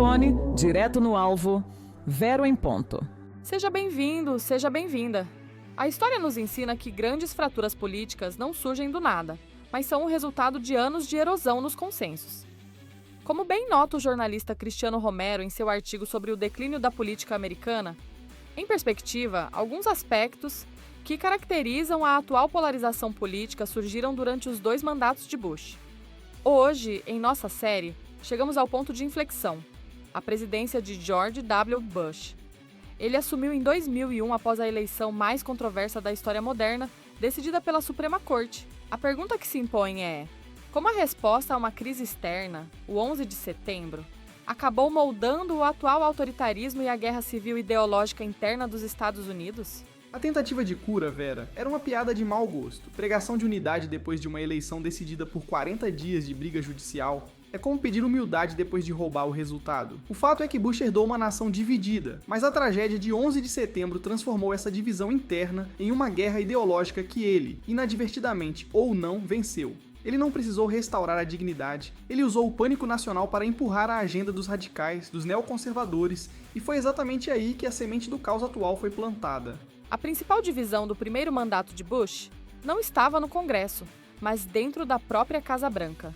microfone, direto no alvo, Vero em ponto. Seja bem-vindo, seja bem-vinda. A história nos ensina que grandes fraturas políticas não surgem do nada, mas são o resultado de anos de erosão nos consensos. Como bem nota o jornalista Cristiano Romero em seu artigo sobre o declínio da política americana, em perspectiva, alguns aspectos que caracterizam a atual polarização política surgiram durante os 2 mandatos de Bush. Hoje, em nossa série, chegamos ao ponto de inflexão, a presidência de George W. Bush. Ele assumiu em 2001 após a eleição mais controversa da história moderna, decidida pela Suprema Corte. A pergunta que se impõe é: como a resposta a uma crise externa, o 11 de setembro, acabou moldando o atual autoritarismo e a guerra civil ideológica interna dos Estados Unidos? A tentativa de cura, Vera, era uma piada de mau gosto. Pregação de unidade depois de uma eleição decidida por 40 dias de briga judicial é como pedir humildade depois de roubar o resultado. O fato é que Bush herdou uma nação dividida, mas a tragédia de 11 de setembro transformou essa divisão interna em uma guerra ideológica que ele, inadvertidamente ou não, venceu. Ele não precisou restaurar a dignidade, ele usou o pânico nacional para empurrar a agenda dos radicais, dos neoconservadores, e foi exatamente aí que a semente do caos atual foi plantada. A principal divisão do primeiro mandato de Bush não estava no Congresso, mas dentro da própria Casa Branca.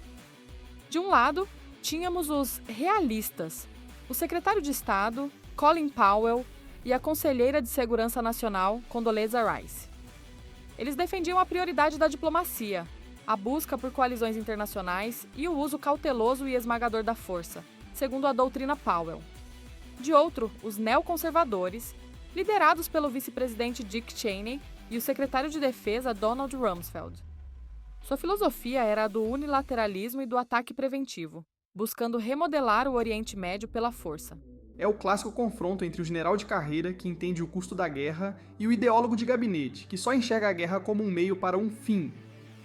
De um lado, tínhamos os realistas, o secretário de Estado, Colin Powell, e a conselheira de Segurança Nacional, Condoleezza Rice. Eles defendiam a prioridade da diplomacia, a busca por coalizões internacionais e o uso cauteloso e esmagador da força, segundo a doutrina Powell. De outro, os neoconservadores, liderados pelo vice-presidente Dick Cheney e o secretário de Defesa Donald Rumsfeld. Sua filosofia era a do unilateralismo e do ataque preventivo, buscando remodelar o Oriente Médio pela força. É o clássico confronto entre o general de carreira, que entende o custo da guerra, e o ideólogo de gabinete, que só enxerga a guerra como um meio para um fim.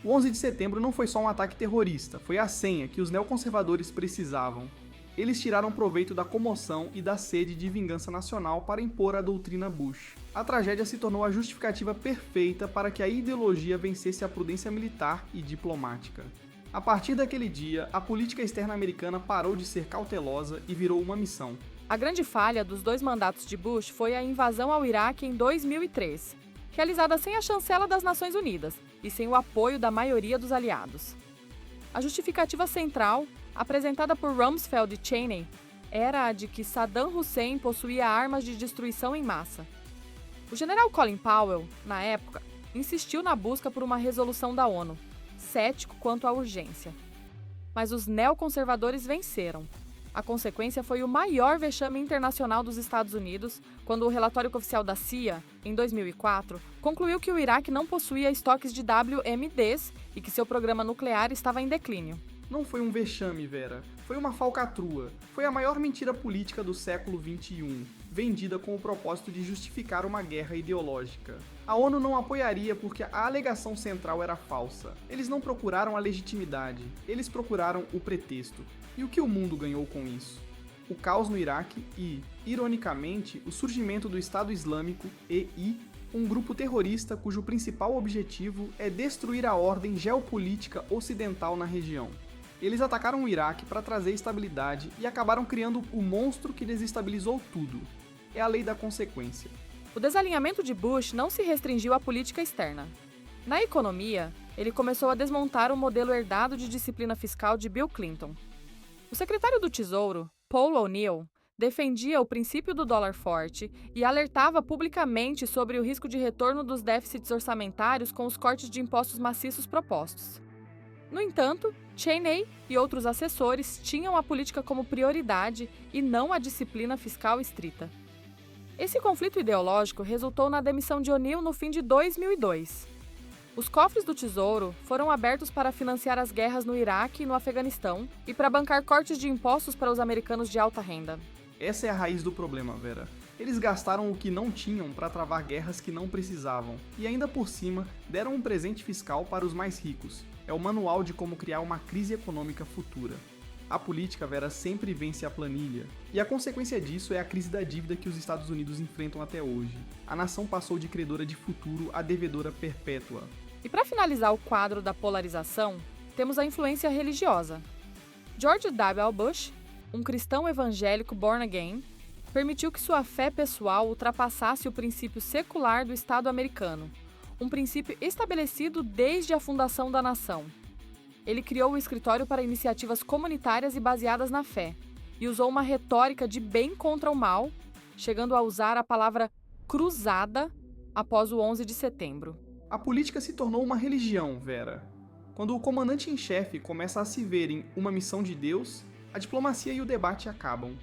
O 11 de setembro não foi só um ataque terrorista, foi a senha que os neoconservadores precisavam. Eles tiraram proveito da comoção e da sede de vingança nacional para impor a doutrina Bush. A tragédia se tornou a justificativa perfeita para que a ideologia vencesse a prudência militar e diplomática. A partir daquele dia, a política externa americana parou de ser cautelosa e virou uma missão. A grande falha dos 2 mandatos de Bush foi a invasão ao Iraque em 2003, realizada sem a chancela das Nações Unidas e sem o apoio da maioria dos aliados. A justificativa central, apresentada por Rumsfeld e Cheney, era a de que Saddam Hussein possuía armas de destruição em massa. O general Colin Powell, na época, insistiu na busca por uma resolução da ONU, cético quanto à urgência. Mas os neoconservadores venceram. A consequência foi o maior vexame internacional dos Estados Unidos, quando o relatório oficial da CIA, em 2004, concluiu que o Iraque não possuía estoques de WMDs e que seu programa nuclear estava em declínio. Não foi um vexame, Vera. Foi uma falcatrua. Foi a maior mentira política do século XXI, vendida com o propósito de justificar uma guerra ideológica. A ONU não apoiaria porque a alegação central era falsa. Eles não procuraram a legitimidade, eles procuraram o pretexto. E o que o mundo ganhou com isso? O caos no Iraque e, ironicamente, o surgimento do Estado Islâmico EI, um grupo terrorista cujo principal objetivo é destruir a ordem geopolítica ocidental na região. Eles atacaram o Iraque para trazer estabilidade e acabaram criando o monstro que desestabilizou tudo. É a lei da consequência. O desalinhamento de Bush não se restringiu à política externa. Na economia, ele começou a desmontar o modelo herdado de disciplina fiscal de Bill Clinton. O secretário do Tesouro, Paul O'Neill, defendia o princípio do dólar forte e alertava publicamente sobre o risco de retorno dos déficits orçamentários com os cortes de impostos maciços propostos. No entanto, Cheney e outros assessores tinham a política como prioridade e não a disciplina fiscal estrita. Esse conflito ideológico resultou na demissão de O'Neill no fim de 2002. Os cofres do Tesouro foram abertos para financiar as guerras no Iraque e no Afeganistão e para bancar cortes de impostos para os americanos de alta renda. Essa é a raiz do problema, Vera. Eles gastaram o que não tinham para travar guerras que não precisavam e ainda por cima deram um presente fiscal para os mais ricos. É o manual de como criar uma crise econômica futura. A política, Vera, sempre vence a planilha. E a consequência disso é a crise da dívida que os Estados Unidos enfrentam até hoje. A nação passou de credora de futuro a devedora perpétua. E para finalizar o quadro da polarização, temos a influência religiosa. George W. Bush um cristão evangélico born again, permitiu que sua fé pessoal ultrapassasse o princípio secular do Estado americano, um princípio estabelecido desde a fundação da nação. Ele criou o escritório para iniciativas comunitárias e baseadas na fé, e usou uma retórica de bem contra o mal, chegando a usar a palavra cruzada após o 11 de setembro. A política se tornou uma religião, Vera. Quando o comandante em chefe começa a se ver em uma missão de Deus, a diplomacia e o debate acabam.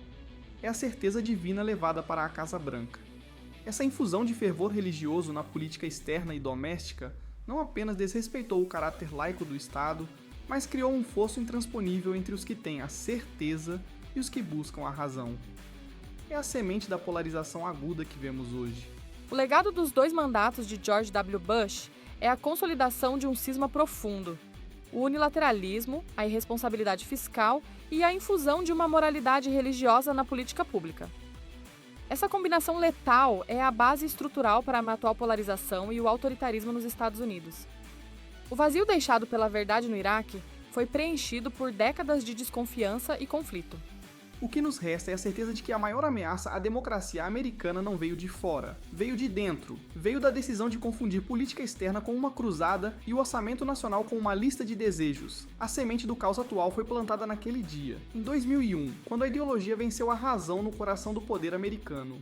É a certeza divina levada para a Casa Branca. Essa infusão de fervor religioso na política externa e doméstica não apenas desrespeitou o caráter laico do Estado, mas criou um fosso intransponível entre os que têm a certeza e os que buscam a razão. É a semente da polarização aguda que vemos hoje. O legado dos 2 mandatos de George W. Bush é a consolidação de um cisma profundo, o unilateralismo, a irresponsabilidade fiscal e a infusão de uma moralidade religiosa na política pública. Essa combinação letal é a base estrutural para a atual polarização e o autoritarismo nos Estados Unidos. O vazio deixado pela verdade no Iraque foi preenchido por décadas de desconfiança e conflito. O que nos resta é a certeza de que a maior ameaça à democracia americana não veio de fora, veio de dentro, veio da decisão de confundir política externa com uma cruzada e o orçamento nacional com uma lista de desejos. A semente do caos atual foi plantada naquele dia, em 2001, quando a ideologia venceu a razão no coração do poder americano.